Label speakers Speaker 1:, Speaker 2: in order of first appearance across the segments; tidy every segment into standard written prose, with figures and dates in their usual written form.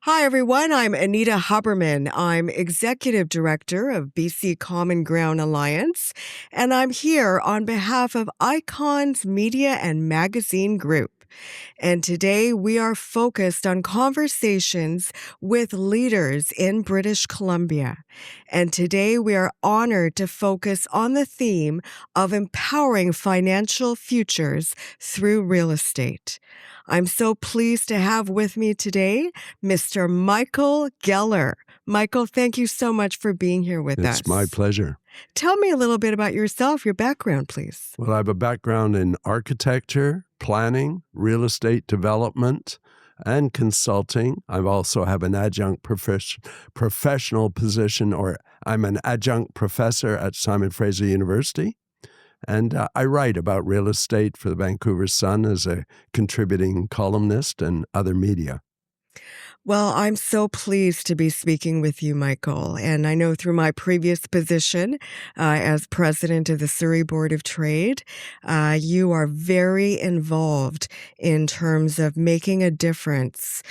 Speaker 1: Hi, everyone. I'm Anita Huberman. I'm Executive Director of BC Common Ground Alliance, and I'm here on behalf of Icons Media and Magazine Group. And today we are focused on conversations with leaders in British Columbia. And today we are honored to focus on the theme of empowering financial futures through real estate. I'm so pleased to have with me today Mr. Michael Geller. Michael, thank you so much for being here with us.
Speaker 2: It's my pleasure.
Speaker 1: Tell me a little bit about yourself, your background, please.
Speaker 2: Well, I have a background in architecture, planning, real estate development, and consulting. I also have an adjunct professional position, or I'm an adjunct professor at Simon Fraser University. And I write about real estate for the Vancouver Sun as a contributing columnist and other media.
Speaker 1: Well, I'm so pleased to be speaking with you, Michael. And I know through my previous position as president of the Surrey Board of Trade, you are very involved in terms of making a difference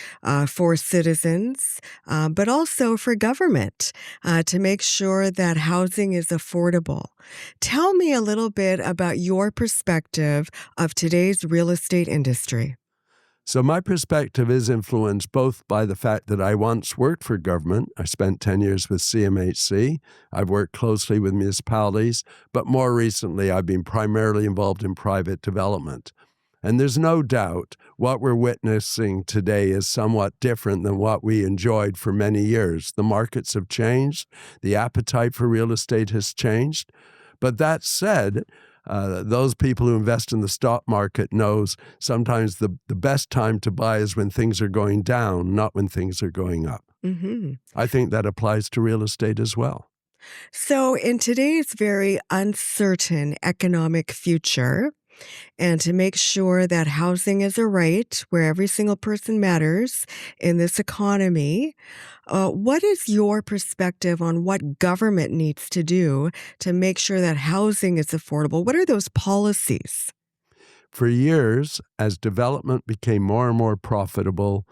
Speaker 1: for citizens, but also for government to make sure that housing is affordable. Tell me a little bit about your perspective of today's real estate industry.
Speaker 2: So my perspective is influenced both by the fact that I once worked for government. I spent 10 years with CMHC. I've worked closely with municipalities, but more recently I've been primarily involved in private development. And there's no doubt what we're witnessing today is somewhat different than what we enjoyed for many years. The markets have changed. The appetite for real estate has changed. But that said, those people who invest in the stock market knows sometimes the best time to buy is when things are going down, not when things are going up.
Speaker 1: Mm-hmm.
Speaker 2: I think that applies to real estate as well.
Speaker 1: So, in today's very uncertain economic future, and to make sure that housing is a right where every single person matters in this economy, what is your perspective on what government needs to do to make sure that housing is affordable? What are those policies?
Speaker 2: For years, as development became more and more profitable,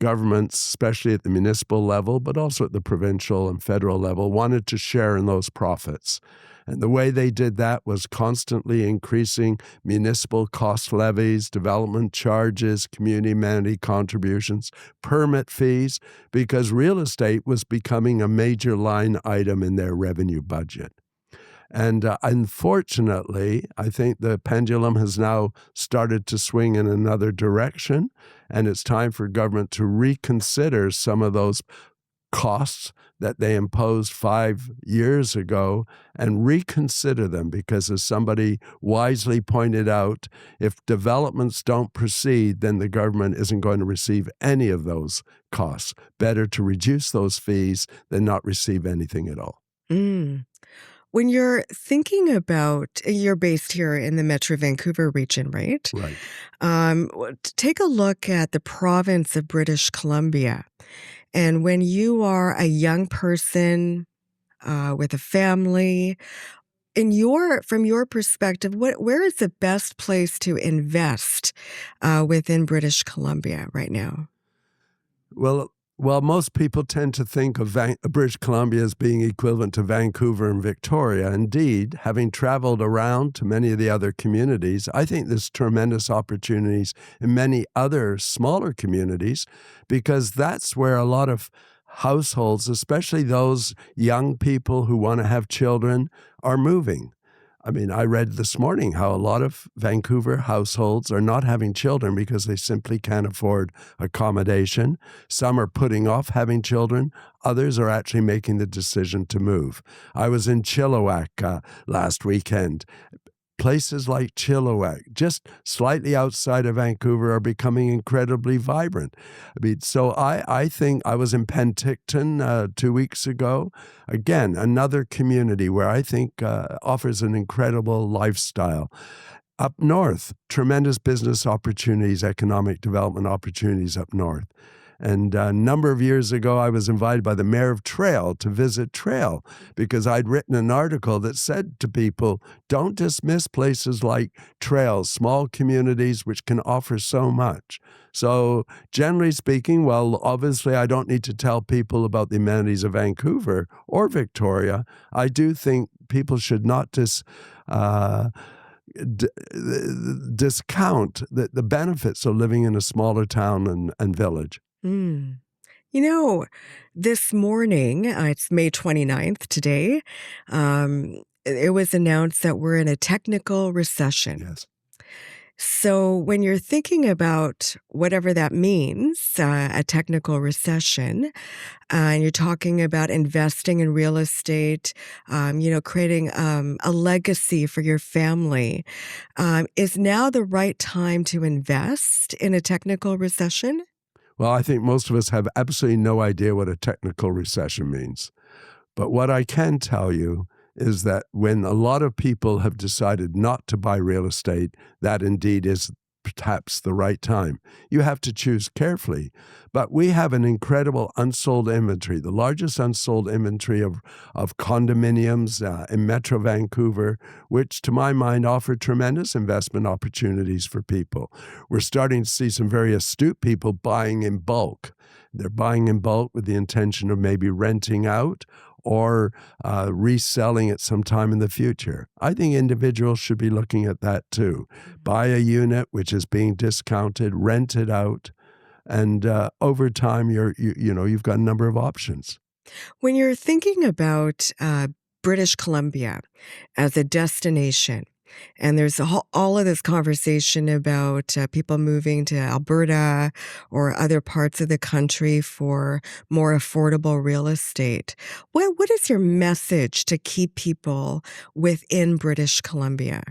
Speaker 2: governments, especially at the municipal level, but also at the provincial and federal level, wanted to share in those profits. And the way they did that was constantly increasing municipal cost levies, development charges, community amenity contributions, permit fees, because real estate was becoming a major line item in their revenue budget. And unfortunately, I think the pendulum has now started to swing in another direction, and it's time for government to reconsider some of those costs that they imposed 5 years ago and reconsider them, because as somebody wisely pointed out, if developments don't proceed, then the government isn't going to receive any of those costs. Better to reduce those fees than not receive anything at all.
Speaker 1: Mm. When you're thinking about, you're based here in the Metro Vancouver region, right?
Speaker 2: Right.
Speaker 1: Take a look at the province of British Columbia. And when you are a young person with a family, from your perspective, where is the best place to invest within British Columbia right now?
Speaker 2: Well, most people tend to think of British Columbia as being equivalent to Vancouver and Victoria. Indeed, having traveled around to many of the other communities, I think there's tremendous opportunities in many other smaller communities, because that's where a lot of households, especially those young people who want to have children, are moving. I mean, I read this morning how a lot of Vancouver households are not having children because they simply can't afford accommodation. Some are putting off having children. Others are actually making the decision to move. I was in Chilliwack last weekend. Places like Chilliwack, just slightly outside of Vancouver, are becoming incredibly vibrant. I mean, so I think I was in Penticton 2 weeks ago. Again, another community where I think offers an incredible lifestyle. Up north, tremendous business opportunities, economic development opportunities up north. And a number of years ago, I was invited by the mayor of Trail to visit Trail because I'd written an article that said to people, don't dismiss places like Trail, small communities which can offer so much. So generally speaking, well, obviously I don't need to tell people about the amenities of Vancouver or Victoria. I do think people should not discount the benefits of living in a smaller town and village.
Speaker 1: Mm. You know, this morning, it's May 29th today, it was announced that we're in a technical recession.
Speaker 2: Yes.
Speaker 1: So when you're thinking about whatever that means, a technical recession, and you're talking about investing in real estate, creating a legacy for your family, is now the right time to invest in a technical recession?
Speaker 2: Well, I think most of us have absolutely no idea what a technical recession means. But what I can tell you is that when a lot of people have decided not to buy real estate, that indeed is perhaps the right time. You have to choose carefully. But we have an incredible unsold inventory, the largest unsold inventory of condominiums in Metro Vancouver, which to my mind offer tremendous investment opportunities for people. We're starting to see some very astute people buying in bulk. They're buying in bulk with the intention of maybe renting out or reselling it sometime in the future. I think individuals should be looking at that too. Buy a unit which is being discounted, rent it out, and over time you've got a number of options.
Speaker 1: When you're thinking about British Columbia as a destination, and there's all of this conversation about people moving to Alberta or other parts of the country for more affordable real estate. What is your message to keep people within British Columbia?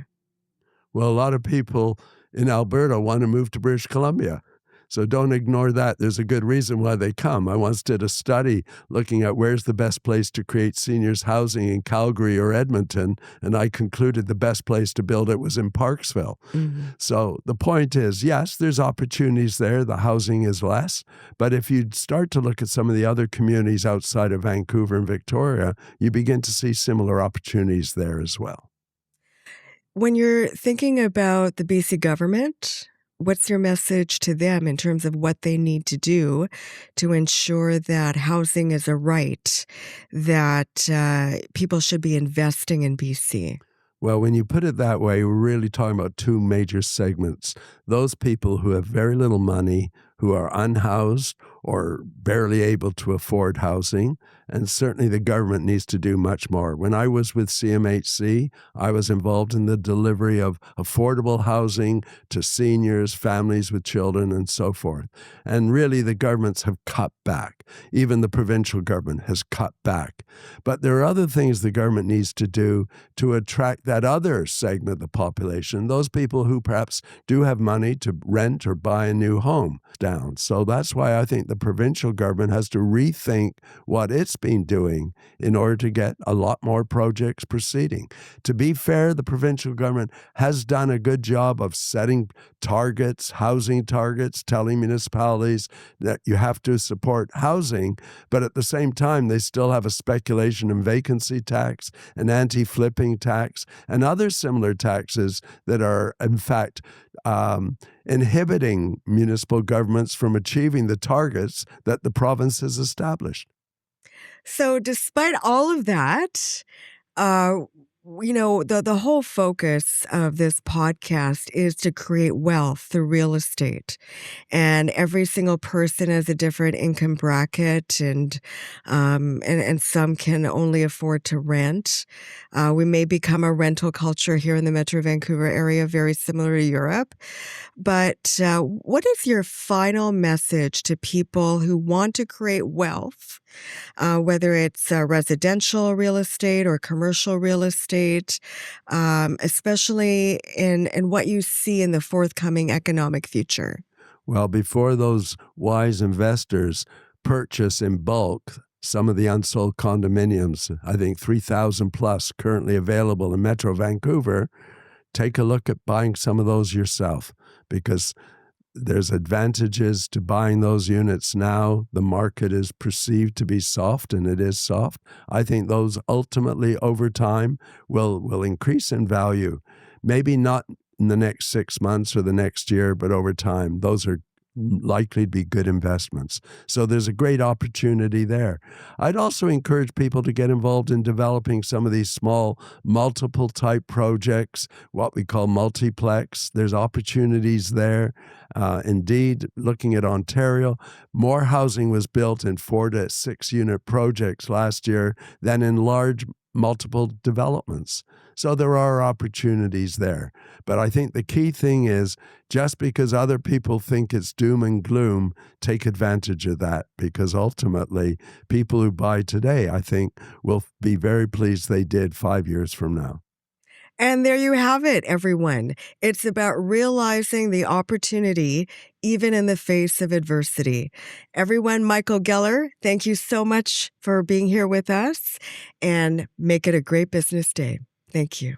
Speaker 2: Well, a lot of people in Alberta want to move to British Columbia. So don't ignore that. There's a good reason why they come. I once did a study looking at where's the best place to create seniors housing in Calgary or Edmonton, and I concluded the best place to build it was in Parksville.
Speaker 1: Mm-hmm.
Speaker 2: So the point is, yes, there's opportunities there. The housing is less. But if you start to look at some of the other communities outside of Vancouver and Victoria, you begin to see similar opportunities there as well.
Speaker 1: When you're thinking about the BC government, what's your message to them in terms of what they need to do to ensure that housing is a right, that people should be investing in BC?
Speaker 2: Well, when you put it that way, we're really talking about two major segments. Those people who have very little money, who are unhoused or barely able to afford housing, and certainly the government needs to do much more. When I was with CMHC, I was involved in the delivery of affordable housing to seniors, families with children, and so forth. And really, the governments have cut back. Even the provincial government has cut back. But there are other things the government needs to do to attract that other segment of the population, those people who perhaps do have money to rent or buy a new home down. So that's why I think the provincial government has to rethink what it's been doing in order to get a lot more projects proceeding. To be fair, the provincial government has done a good job of setting targets, housing targets, telling municipalities that you have to support housing, but at the same time, they still have a speculation and vacancy tax, an anti-flipping tax, and other similar taxes that are, in fact, inhibiting municipal governments from achieving the targets that the province has established.
Speaker 1: So despite all of that, the whole focus of this podcast is to create wealth through real estate. And every single person has a different income bracket, and some can only afford to rent. We may become a rental culture here in the Metro Vancouver area, very similar to Europe. But what is your final message to people who want to create wealth, whether it's residential real estate or commercial real estate, especially in what you see in the forthcoming economic future?
Speaker 2: Well, before those wise investors purchase in bulk some of the unsold condominiums, I think 3,000 plus currently available in Metro Vancouver, take a look at buying some of those yourself, because there's advantages to buying those units now. The market is perceived to be soft, and it is soft. I think those ultimately over time will increase in value. Maybe not in the next 6 months or the next year, but over time, those are likely to be good investments. So there's a great opportunity there. I'd also encourage people to get involved in developing some of these small multiple type projects, what we call multiplex. There's opportunities there. Indeed, looking at Ontario, more housing was built in 4 to 6 unit projects last year than in large multiple developments. So there are opportunities there. But I think the key thing is just because other people think it's doom and gloom, take advantage of that, because ultimately people who buy today, I think, will be very pleased they did 5 years from now.
Speaker 1: And there you have it, everyone. It's about realizing the opportunity even in the face of adversity. Everyone, Michael Geller, thank you so much for being here with us, and make it a great business day. Thank you.